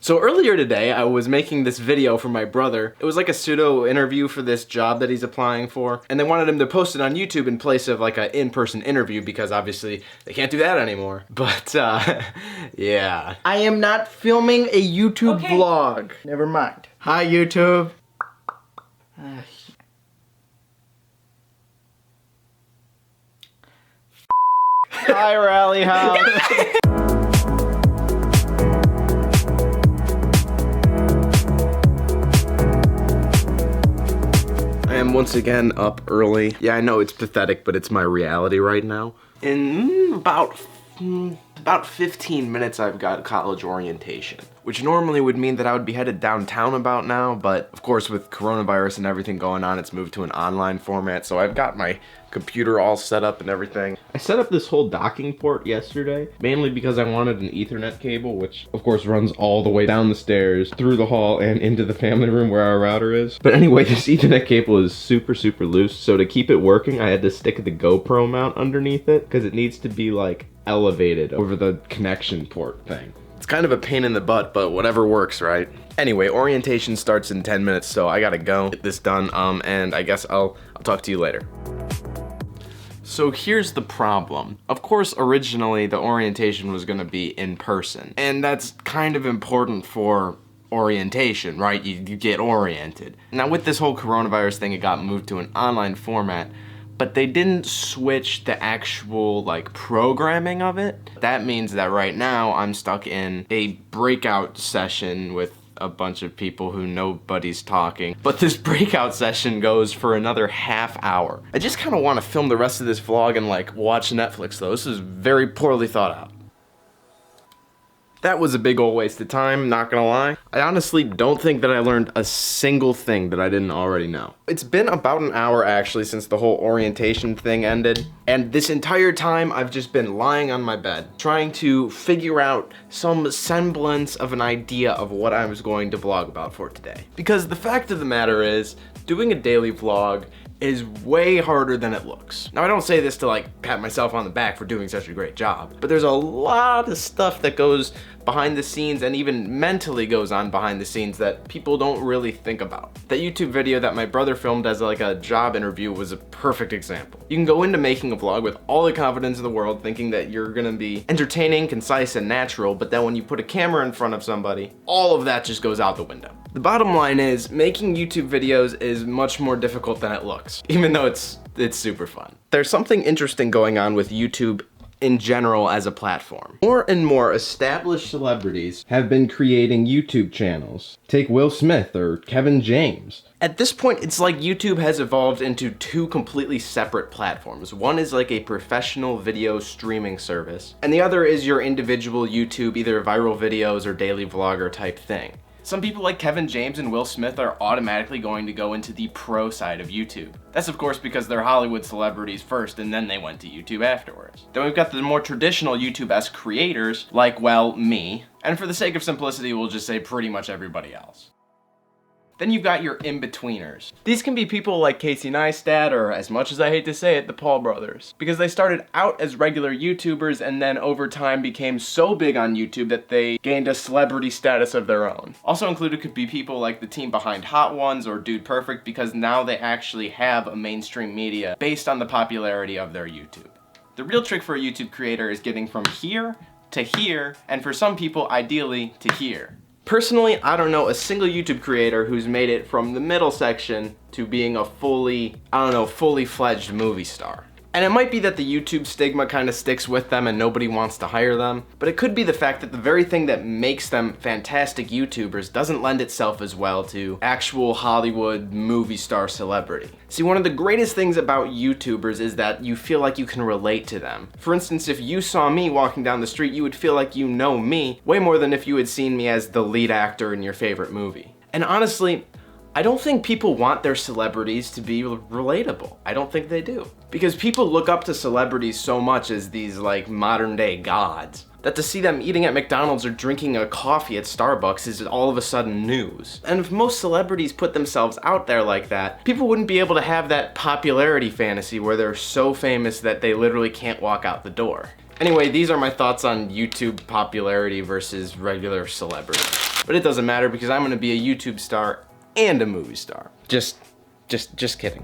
So earlier today, I was making this video for my brother. It was like a pseudo interview for this job that he's applying for, and they wanted him to post it on YouTube in place of like an in-person interview because obviously they can't do that anymore. But yeah. I am not filming a YouTube vlog. Never mind. Hi, YouTube. Hi, Rally House. I am once again up early. Yeah, I know it's pathetic, but it's my reality right now. In about 15 minutes, I've got college orientation, which normally would mean that I would be headed downtown about now, but of course with coronavirus and everything going on, it's moved to an online format, so I've got my computer all set up and everything. I set up this whole docking port yesterday, mainly because I wanted an Ethernet cable, which of course runs all the way down the stairs, through the hall, and into the family room where our router is. But anyway, this Ethernet cable is super loose, so to keep it working, I had to stick the GoPro mount underneath it, because it needs to be like elevated over the connection port thing. It's kind of a pain in the butt, but whatever works, right? Anyway, orientation starts in 10 minutes, so I gotta go get this done, and I guess I'll talk to you later. So here's the problem. Of course, originally the orientation was gonna be in person, and that's kind of important for orientation, right? You get oriented. Now with this whole coronavirus thing, it got moved to an online format, but they didn't switch the actual like programming of it. That means that right now I'm stuck in a breakout session with a bunch of people who nobody's talking. But this breakout session goes for another half hour. I just kind of want to film the rest of this vlog and like watch Netflix though. This is very poorly thought out. That was a big old waste of time, not gonna lie. I honestly don't think that I learned a single thing that I didn't already know. It's been about an hour actually since the whole orientation thing ended, and this entire time I've just been lying on my bed, trying to figure out some semblance of an idea of what I was going to vlog about for today. Because the fact of the matter is, doing a daily vlog is way harder than it looks. Now I don't say this to like pat myself on the back for doing such a great job, but there's a lot of stuff that goes behind the scenes and even mentally goes on behind the scenes that people don't really think about. That YouTube video that my brother filmed as like a job interview was a perfect example. You can go into making a vlog with all the confidence in the world thinking that you're gonna be entertaining, concise, and natural, but then when you put a camera in front of somebody, all of that just goes out the window. The bottom line is, making YouTube videos is much more difficult than it looks, even though it's super fun. There's something interesting going on with YouTube in general as a platform. More and more established celebrities have been creating YouTube channels. Take Will Smith or Kevin James. At this point, it's like YouTube has evolved into two completely separate platforms. One is like a professional video streaming service, and the other is your individual YouTube, either viral videos or daily vlogger type thing. Some people like Kevin James and Will Smith are automatically going to go into the pro side of YouTube. That's of course because they're Hollywood celebrities first and then they went to YouTube afterwards. Then we've got the more traditional YouTube-esque creators like, well, me. And for the sake of simplicity, we'll just say pretty much everybody else. Then you've got your in-betweeners. These can be people like Casey Neistat, or as much as I hate to say it, the Paul brothers. Because they started out as regular YouTubers and then over time became so big on YouTube that they gained a celebrity status of their own. Also included could be people like the team behind Hot Ones or Dude Perfect, because now they actually have a mainstream media based on the popularity of their YouTube. The real trick for a YouTube creator is getting from here to here, and for some people, ideally, to here. Personally, I don't know a single YouTube creator who's made it from the middle section to being a fully fledged movie star. And it might be that the YouTube stigma kind of sticks with them and nobody wants to hire them, but it could be the fact that the very thing that makes them fantastic YouTubers doesn't lend itself as well to actual Hollywood movie star celebrity. See, one of the greatest things about YouTubers is that you feel like you can relate to them. For instance, if you saw me walking down the street, you would feel like you know me way more than if you had seen me as the lead actor in your favorite movie. And honestly, I don't think people want their celebrities to be relatable. I don't think they do. Because people look up to celebrities so much as these like modern day gods, that to see them eating at McDonald's or drinking a coffee at Starbucks is all of a sudden news. And if most celebrities put themselves out there like that, people wouldn't be able to have that popularity fantasy where they're so famous that they literally can't walk out the door. Anyway, these are my thoughts on YouTube popularity versus regular celebrity. But it doesn't matter because I'm gonna be a YouTube star and a movie star. Just kidding.